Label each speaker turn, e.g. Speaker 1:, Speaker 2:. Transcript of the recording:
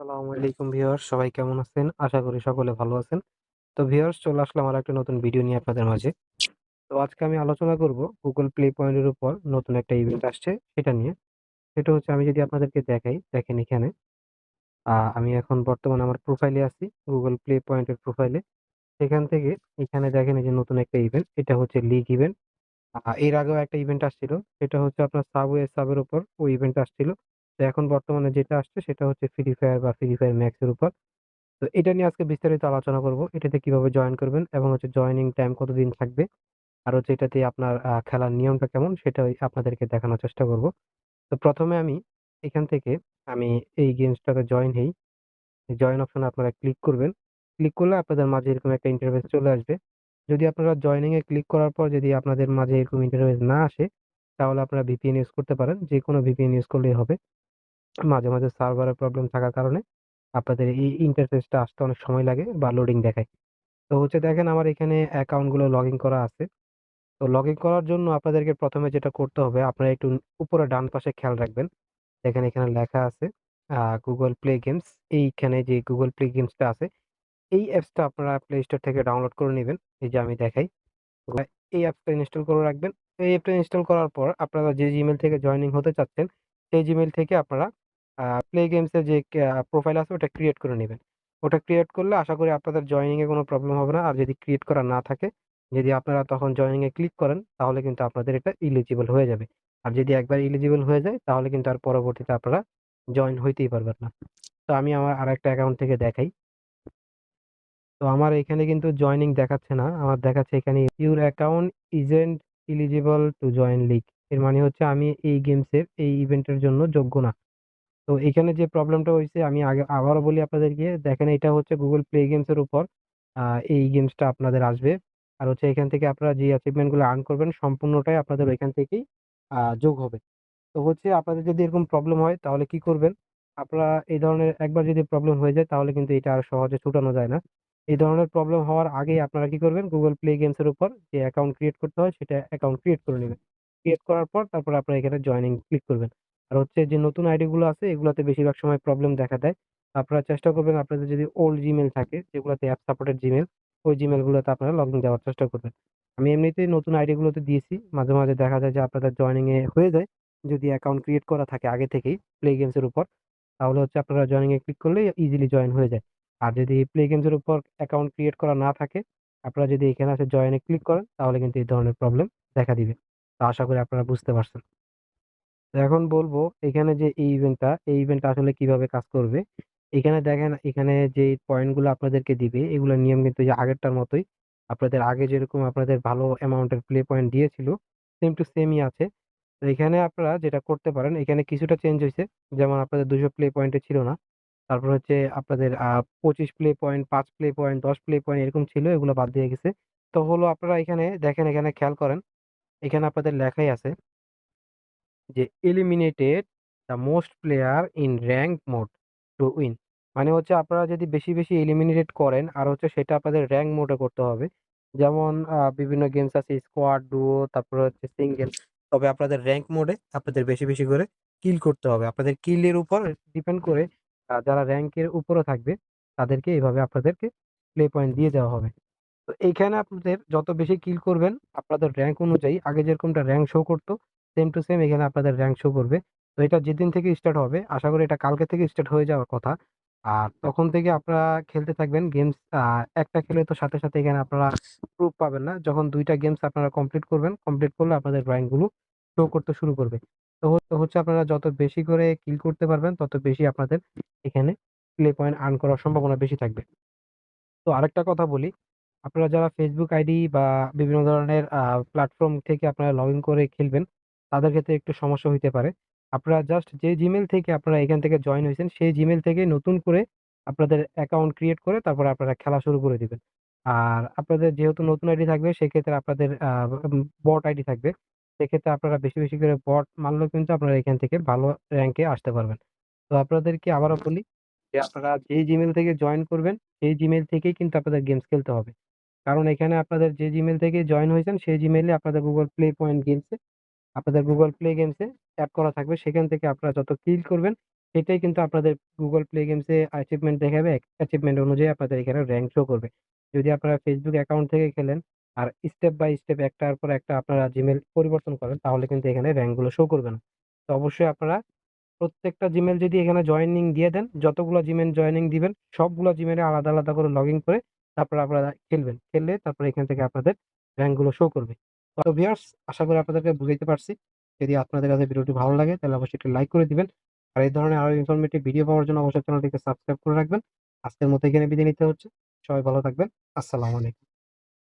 Speaker 1: আসসালামু আলাইকুম ভিউয়ার্স, সবাই কেমন আছেন? আশা করি সকলে ভালো আছেন। তো ভিউয়ার্স, চলে আসলাম আর একটা নতুন ভিডিও নিয়ে আপনাদের মাঝে। তো আজকে আমি আলোচনা করব Google Play Point এর উপর নতুন একটা ইভেন্ট আসছে সেটা নিয়ে। সেটা হচ্ছে, আমি যদি আপনাদেরকে দেখাই, দেখেন এখানে আমি এখন বর্তমানে আমার প্রোফাইলে আছি, Google Play Point এর প্রোফাইলে। সেখান থেকে এখানে দেখেন এই যে নতুন একটা ইভেন্ট, এটা হচ্ছে লিগ ইভেন্ট। এর আগেও একটা ইভেন্ট আসছিল, সেটা হচ্ছে আপনার সাবওয়ে সাবের উপর ওই ইভেন্ট আসছিল। তো এখন বর্তমানে যেটা আসছে সেটা হচ্ছে ফ্রি ফায়ার বা ফ্রি ফায়ার ম্যাক্স এর উপর। তো এটা নিয়ে আজকে বিস্তারিত আলোচনা করব। এটাতে কিভাবে জয়েন করবেন এবং হচ্ছে জয়েনিং টাইম কতদিন থাকবে, আর হচ্ছে এটাতে আপনার খেলার নিয়মটা কেমন সেটা আপনাদেরকে দেখানোর চেষ্টা করব। তো প্রথমে আমি এখান থেকে আমি এই গেমসটাতে জয়েন হই। জয়েন অপশনে আপনারা ক্লিক করবেন। ক্লিক করলে আপনাদের মাঝে এরকম একটা ইন্টারফেস চলে আসবে। যদি আপনারা জয়েনিং এ ক্লিক করার পর যদি আপনাদের মাঝে এরকম ইন্টারফেস না আসে, তাহলে আপনারা ভিপিএন ইউজ করতে পারেন। যে কোনো ভিপিএন ইউজ করলেই হবে। মাঝে মাঝে সার্ভারের প্রবলেম থাকার কারণে আপনাদের এই ইন্টারফেসটা আসতে অনেক সময় লাগে বা লোডিং দেখায়। তো হচ্ছে দেখেন, আমার এখানে অ্যাকাউন্ট গুলো লগ ইন করা আছে। তো লগ ইন করার জন্য আপনাদেরকে প্রথমে যেটা করতে হবে, আপনারা একটু উপরে ডান পাশে খেয়াল রাখবেন। দেখেন এখানে লেখা আছে গুগল প্লে গেমস। এইখানে যে গুগল প্লে গেমসটা আছে, এই অ্যাপসটা আপনারা প্লে স্টোর থেকে ডাউনলোড করে নেবেন। এই যে আমি দেখাই, এই অ্যাপসটা ইনস্টল করে রাখবেন। এই অ্যাপটা ইনস্টল করার পর আপনারা যে জিমেল থেকে জয়েনিং হতে চাচ্ছেন, সেই জিমেল থেকে আপনারা প্লে গেমসের যে প্রোফাইল আছে ওটা ক্রিয়েট করে নেবেন। ওটা ক্রিয়েট করলে আশা করি আপনাদের জয়েনিং এ কোনো প্রবলেম হবে না। আর যদি ক্রিয়েট করা না থাকে, যদি আপনারা তখন জয়েনিং এ ক্লিক করেন, তাহলে কিন্তু আপনাদের এটা ইলিজিবল হয়ে যাবে। আর যদি একবার ইলিজিবল হয়ে যায়, তাহলে কিন্তু আর পরবর্তীতে আপনারা জয়েন হইতেই পারবেন না। তো আমি আমার আরেকটা অ্যাকাউন্ট থেকে দেখাই। তো আমার এখানে কিন্তু জয়েনিং দেখাচ্ছে না, আমার দেখাচ্ছে এখানে your account isn't eligible to join league. এর মানে হচ্ছে আমি এই গেমসের এই ইভেন্টের জন্য যোগ্য না। তো এখানে যে প্রবলেমটা হয়েছে, আমি আগে আবারও বলি আপনাদেরকে, দেখেন এটা হচ্ছে গুগল প্লে গেমস এর উপর এই গেমসটা আপনাদের আসবে। আর হচ্ছে এখান থেকে আপনারা যে অ্যাচিভমেন্ট গুলো আর্ন করবেন, সম্পূর্ণটাই আপনাদের ওইখান থেকেই যোগ হবে। তো হচ্ছে আপনাদের যদি এরকম প্রবলেম হয়, তাহলে কি করবেন? আপনারা এই ধরনের একবার যদি প্রবলেম হয়ে যায়, তাহলে কিন্তু এটা আর সহজে ছুটানো যায় না। এই ধরনের প্রবলেম হওয়ার আগেই আপনারা কি করবেন, গুগল প্লে গেমস এর উপর যে অ্যাকাউন্ট ক্রিয়েট করতে হয়, সেটা অ্যাকাউন্ট ক্রিয়েট করে নেবেন। ক্রিয়েট করার পর তারপর আপনারা এখানে জয়েনিং ক্লিক করবেন। আর হচ্ছে যে নতুন আইডি গুলো আছে, এগুলোতে বেশিরভাগ সময় প্রবলেম দেখা দেয়। আপনারা চেষ্টা করবেন, আপনাদের যদি ওল্ড জিমেল থাকে যেগুলোতে অ্যাপ সাপোর্টেড জিমেল, ওই জিমেল গুলোতে আপনারা লগ ইন দেওয়ার চেষ্টা করবেন। আমি এমনিতেই নতুন আইডি গুলোতে দিয়েছি, মাঝে মাঝে দেখা যায় যে আপনাদের জয়েনিং এ হয়ে যায়। যদি অ্যাকাউন্ট ক্রিয়েট করা থাকে আগে থেকেই প্লে গেমস এর উপর, তাহলে হচ্ছে আপনারা জয়েনিং এ ক্লিক করলে ইজিলি জয়েন হয়ে যায়। আর যদি প্লে গেমস এর উপর অ্যাকাউন্ট ক্রিয়েট করা না থাকে, আপনারা যদি এখানে এসে জয়েন এ ক্লিক করেন, তাহলে কিন্তু এই ধরনের প্রবলেম দেখা দিবে। তো আশা করি আপনারা বুঝতে পারছেন। তো এখন বলবো এখানে যে এই ইভেন্টটা আসলে কিভাবে কাজ করবে। এখানে দেখেন, এখানে যে পয়েন্ট গুলো আপনাদেরকে দিবে, এগুলোর নিয়ম কিন্তু যে আগেরটার মতোই। আপনাদের আগে যেরকম আপনাদের ভালো অ্যামাউন্টের প্লে পয়েন্ট দিয়েছিল, সেম টু সেমই আছে। তো এখানে আপনারা যেটা করতে পারেন, এখানে কিছুটা চেঞ্জ হয়েছে। যেমন আপনাদের 200 প্লে পয়েন্টে ছিল না, তারপর হচ্ছে আপনাদের 25 play point, 5 play point, 10 play point এরকম ছিল, এগুলো বাদ দিয়ে গেছে। তো হলো আপনারা এখানে দেখেন, এখানে খেয়াল করেন, এখানে আপনাদের লেখাই আছে যে eliminated the most player in rank mode to win. মানে হচ্ছে আপনারা যদি বেশি বেশি এলিমিনেটেড করেন, আর হচ্ছে সেটা আপনাদের র্যাঙ্ক মোডে করতে হবে। যেমন বিভিন্ন গেমস আছে স্কোয়াড, ডুও, তারপরে হচ্ছে সিঙ্গেল। তবে আপনাদের র্যাঙ্ক মোডে আপনাদের বেশি বেশি করে কিল করতে হবে। আপনাদের কিলের উপর ডিপেন্ড করে যারা র্যাঙ্কের উপরে থাকবে, তাদেরকে এইভাবে আপনাদেরকে প্লে পয়েন্ট দিয়ে দেওয়া হবে। তো এইখানে আপনাদের যত বেশি কিল করবেন, আপনাদের র্যাঙ্ক অনুযায়ী আগে যেরকমটা র্যাঙ্ক শো করতো, সেম টু সেম এখানে আপনাদের র্যাঙ্ক শো করবে। তো এটা যেদিন থেকে স্টার্ট হবে, আশা করি এটা কালকে থেকে স্টার্ট হয়ে যাওয়ার কথা। আর তখন থেকে আপনারা খেলতে থাকবেন গেমস। একটা খেলে তো সাথে সাথে এখানে আপনারা প্রুফ পাবেন না। যখন দুইটা গেমস আপনারা কমপ্লিট করবেন, কমপ্লিট করলে আপনাদের র্যাঙ্ক গুলো শো করতে শুরু করবে। তো হচ্ছে আপনারা যত বেশি করে কিল করতে পারবেন, তত বেশি আপনাদের এখানে প্লে পয়েন্ট আর্ন করার সম্ভাবনা বেশি থাকবে। তো আরেকটা কথা বলি, আপনারা যারা ফেসবুক আইডি বা বিভিন্ন ধরনের প্ল্যাটফর্ম থেকে আপনারা লগ ইন করে খেলবেন, তাদের ক্ষেত্রে একটু সমস্যা হইতে পারে। আপনারা জাস্ট যে জিমেল থেকে আপনারা এখান থেকে জয়েন হয়েছেন, সেই জিমেল থেকে নতুন করে আপনাদের অ্যাকাউন্ট ক্রিয়েট করে তারপরে আপনারা খেলা শুরু করে দিবেন। আর আপনাদের যেহেতু নতুন আইডি থাকবে, সেক্ষেত্রে আপনাদের বট আইডি থাকবে। সেক্ষেত্রে আপনারা বেশি বেশি করে বট মারলেও কিন্তু আপনারা এখান থেকে ভালো র্যাঙ্কে আসতে পারবেন। তো আপনাদেরকে আবারও বলি যে আপনারা যেই জিমেল থেকে জয়েন করবেন, সেই জিমেল থেকেই কিন্তু আপনাদের গেমস খেলতে হবে। কারণ এখানে আপনাদের যে জিমেল থেকে জয়েন হয়েছেন, সেই জিমেইলে আপনাদের গুগল প্লে পয়েন্ট গেমসে, আপনাদের গুগল প্লে গেমসে অ্যাড করা থাকবে। সেখান থেকে আপনারা যত কিল করবেন, সেটাই কিন্তু আপনাদের গুগল প্লে গেমসে অ্যাচিভমেন্ট দেখাবে, অ্যাচিভমেন্ট অনুযায়ী আপনাদের এখানে র্যাঙ্ক শো করবে। যদি আপনারা ফেসবুক অ্যাকাউন্ট থেকে খেলেন আর স্টেপ বাই স্টেপ একটার পর একটা আপনারা জিমেল পরিবর্তন করেন, তাহলে কিন্তু এখানে র্যাঙ্ক গুলো শো করবে না। তো অবশ্যই আপনারা প্রত্যেকটা জিমেল যদি এখানে জয়েনিং দিয়ে দেন, যতগুলো জিমেল জয়েনিং দিবেন সবগুলো জিমেলে আলাদা আলাদা করে লগ ইন করে তারপর আপনারা খেলবেন, খেললে তারপর এখান থেকে আপনাদের র্যাঙ্ক গুলো শো করবে। তো ভিউয়ার্স, আশা করি আপনাদেরকে বুঝাইতে পারছি। যদি আপনাদের কাছে ভিডিওটি ভালো লাগে তাহলে অবশ্যই একটি লাইক করে দিবেন। আর এই ধরনের আরো ইনফরমেটিভ ভিডিও পাওয়ার জন্য অবশ্যই চ্যানেলটিকে সাবস্ক্রাইব করে রাখবেন। আজকের মতো এখানে বিদায় নিতে হচ্ছে। সবাই ভালো থাকবেন। আসসালামু আলাইকুম।